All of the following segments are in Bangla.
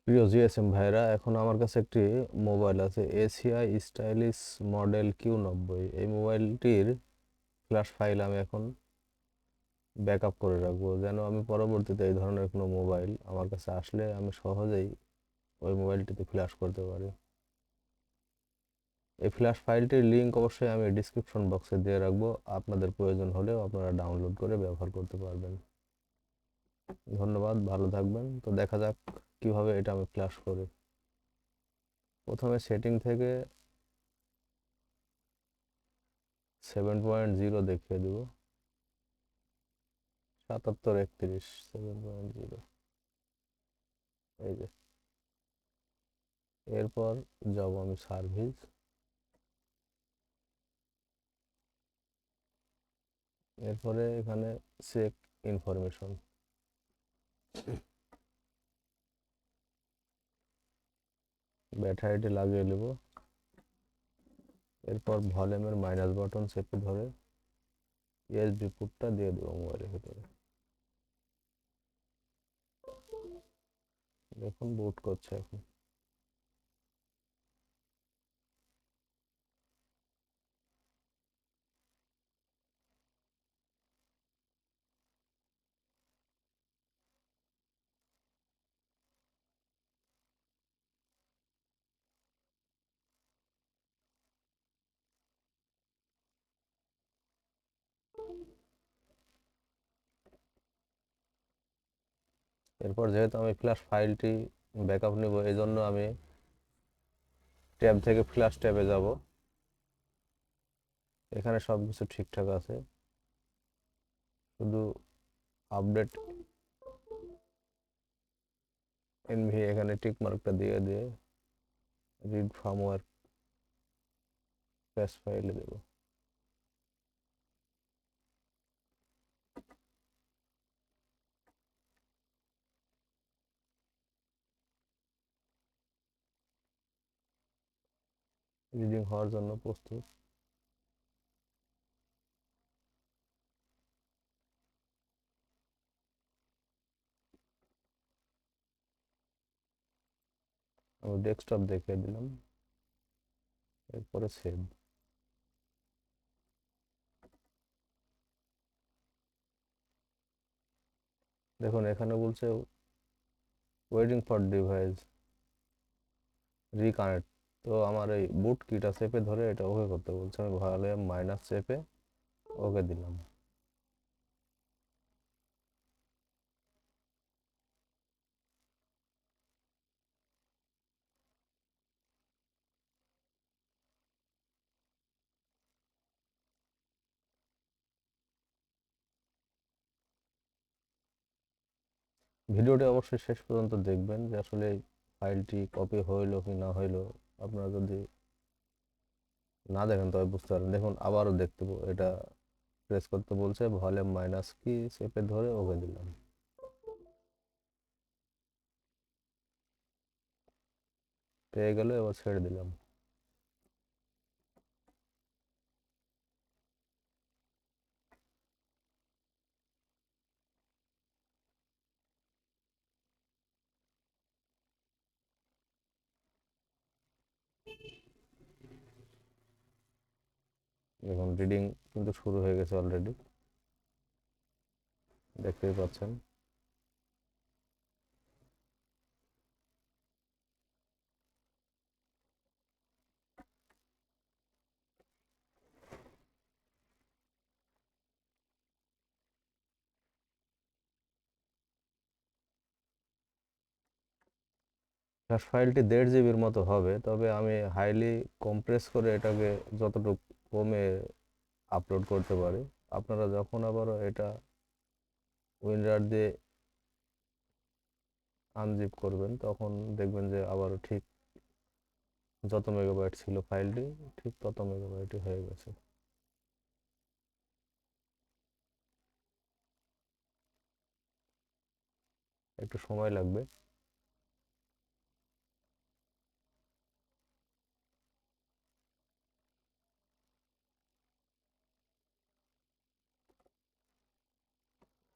প্রিয় জিএসএম ভাইরা, এখন আমার কাছে একটি মোবাইল আছে, এসিআই স্টাইলিশ মডেল Q90। এই মোবাইলটির ফ্ল্যাশ ফাইল আমি এখন ব্যাকআপ করে রাখবো, যেন আমি পরবর্তীতে এই ধরনের কোনো মোবাইল আমার কাছে আসলে আমি সহজেই ওই মোবাইলটিতে ফ্ল্যাশ করতে পারি। এই ফ্ল্যাশ ফাইলটির লিঙ্ক অবশ্যই আমি ডিসক্রিপশন বক্সে দিয়ে রাখবো, আপনাদের প্রয়োজন হলেও আপনারা ডাউনলোড করে ব্যবহার করতে পারবেন। ধন্যবাদ, ভালো থাকবেন। তো দেখা যাক কিভাবে এটা আমি ফ্ল্যাশ করি। প্রথমে সেটিং থেকে 7.0 দেখিয়ে দেব। 7731 7.0, এই যে। এরপর যাব আমি সার্ভিস। এরপরে এখানে চেক ইনফরমেশন, ব্যাটারিটি লাগিয়ে নেব। এরপর ভলিউমের মাইনাস বাটন চেপে ধরে ইউএসবি পোর্টটা দিয়ে দেবো মোবাইলের ভিতরে। দেখুন বুট করছে এখন। এরপর যেহেতু আমি ফ্ল্যাশ ফাইলটি ব্যাকআপ নেব, এই জন্য আমি ট্যাব থেকে ফ্ল্যাশ ট্যাবে যাব। এখানে সব কিছু ঠিকঠাক আছে, শুধু আপডেট এনভি এখানে টিক মার্কটা দিয়ে দিয়ে রিড ফার্মওয়্যার ফ্ল্যাশ ফাইলে দেব। রিডিং হওয়ার জন্য প্রস্তুত। আমি ডেস্কটপ দেখিয়ে দিলাম। এরপরে সেভ। দেখুন এখানে বলছে ওয়েটিং ফর ডিভাইস রিকানেক্ট। তো আমার এই বুট কিটা চেপে ধরে এটা ওকে করতে বলছে, আমি ভলিউম মাইনাস চেপে ওকে দিলাম। ভিডিওটি অবশ্যই শেষ পর্যন্ত দেখবেন, যে আসলে ফাইলটি কপি হইলো কি না হইলো। আপনারা যদি না দেখেন তবে বুঝতে পারেন। দেখুন আবারও দেখতে এটা প্রেস করতে বলছে, ভলিউম মাইনাস কি চেপে ধরে ওকে দিলাম। পেয়ে গেল, এবার ছেড়ে দিলাম। দেখুন রিডিং কিন্তু শুরু হয়ে গেছে অলরেডি, দেখতেই পাচ্ছেন। ফাইলটি 1.5 জিবির মতো হবে, তবে আমি হাইলি কম্প্রেস করে এটাকে যতটুকু কমে আপলোড করতে পারি। আপনারা যখন আবারও এটা উইনরার দিয়ে আনজিপ করবেন, তখন দেখবেন যে আবারও ঠিক যত মেগাবাইট ছিল ফাইলটি, ঠিক তত মেগাবাইটই হয়ে গেছে। একটু সময় লাগবে।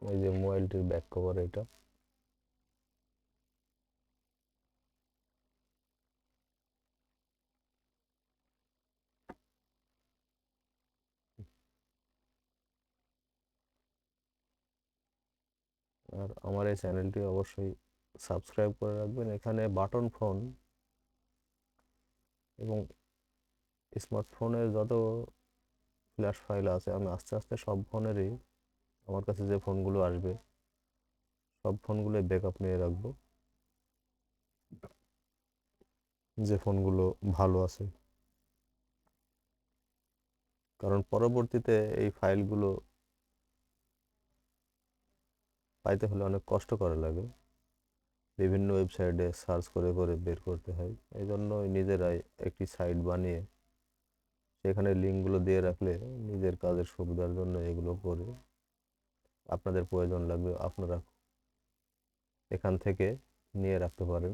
এই যে মোবাইলটির ব্যাক কভার এটা। আর আমার এই চ্যানেলটি অবশ্যই সাবস্ক্রাইব করে রাখবেন। এখানে বাটন ফোন এবং স্মার্টফোনের যত ফ্ল্যাশ ফাইল আছে আমি আস্তে আস্তে সব ফোনেরই, আমার কাছে যে ফোনগুলো আসবে সব ফোনগুলোই ব্যাকআপ নিয়ে রাখবো, যে ফোনগুলো ভালো আছে। কারণ পরবর্তীতে এই ফাইলগুলো পাইতে হলে অনেক কষ্ট করা লাগে, বিভিন্ন ওয়েবসাইটে সার্চ করে করে বের করতে হয়। এই জন্যই নিজেরাই একটি সাইট বানিয়ে সেখানে লিঙ্কগুলো দিয়ে রাখলে নিজের কাজের সুবিধার জন্য এগুলো করে আপনাদের প্রয়োজন লাগবে আপনারা এখান থেকে নিয়ে রাখতে পারেন।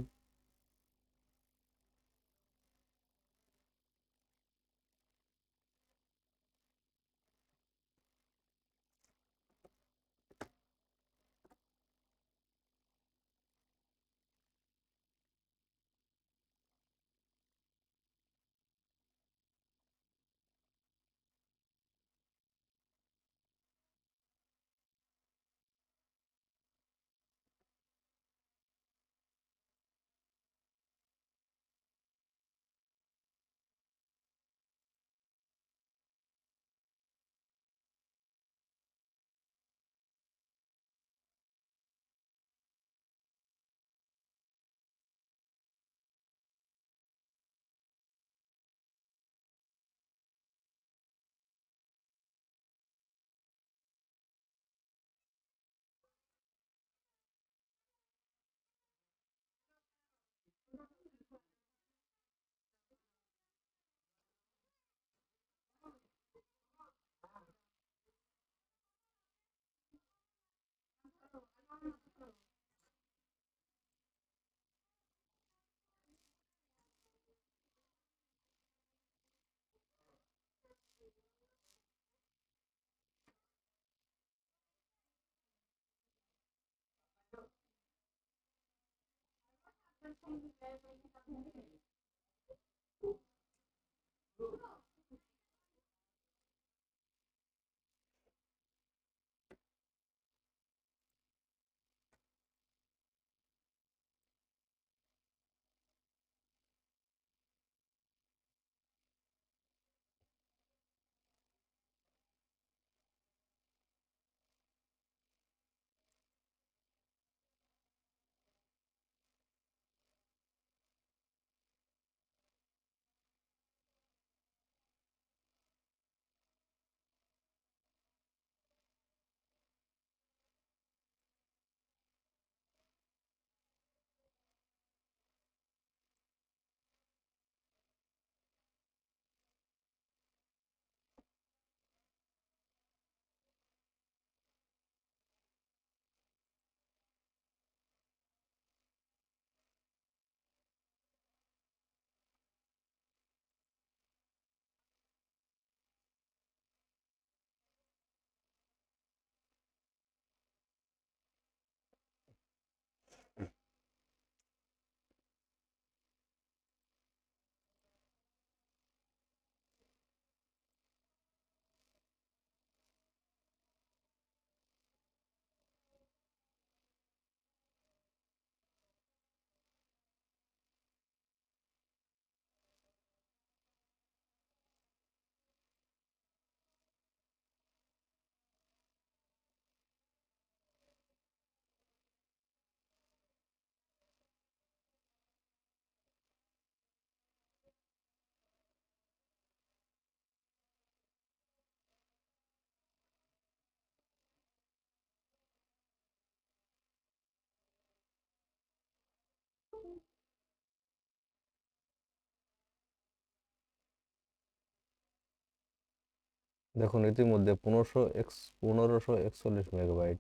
দেখুন ইতিমধ্যে 1541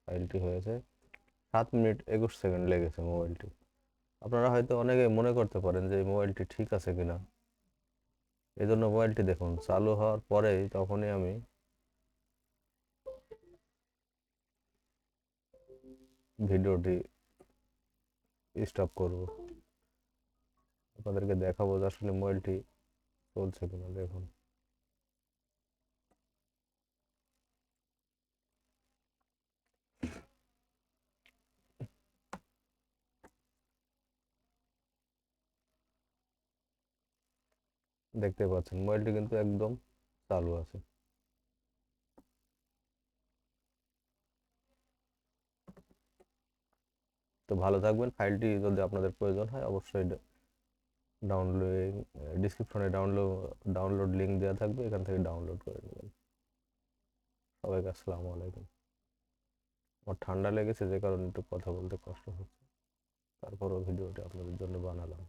ফাইলটি হয়েছে। 7 মিনিট 21 সেকেন্ড লেগেছে মোবাইলটি। আপনারা হয়তো অনেকে মনে করতে পারেন যে এই মোবাইলটি ঠিক আছে কিনা, এই জন্য মোবাইলটি দেখুন চালু হওয়ার পরেই তখনই আমি ভিডিওটি স্টপ করব, আপনাদেরকে দেখাবো যে আসলে মোবাইলটি চলছে কিনা। দেখুন দেখতে পাচ্ছেন মোবাইলটি কিন্তু একদম চালু আছে। তো ভালো থাকবেন। ফাইলটি যদি আপনাদের প্রয়োজন হয় অবশ্যই ডাউনলোড ডিসক্রিপশনে ডাউনলোড লিঙ্ক দেওয়া থাকবে, এখান থেকে ডাউনলোড করে নেবেন। সবাইকে আসসালামু আলাইকুম। আমার ঠান্ডা লেগেছে যে কারণে একটু কথা বলতে কষ্ট হচ্ছে, তারপরও ভিডিওটি আপনাদের জন্য বানালাম।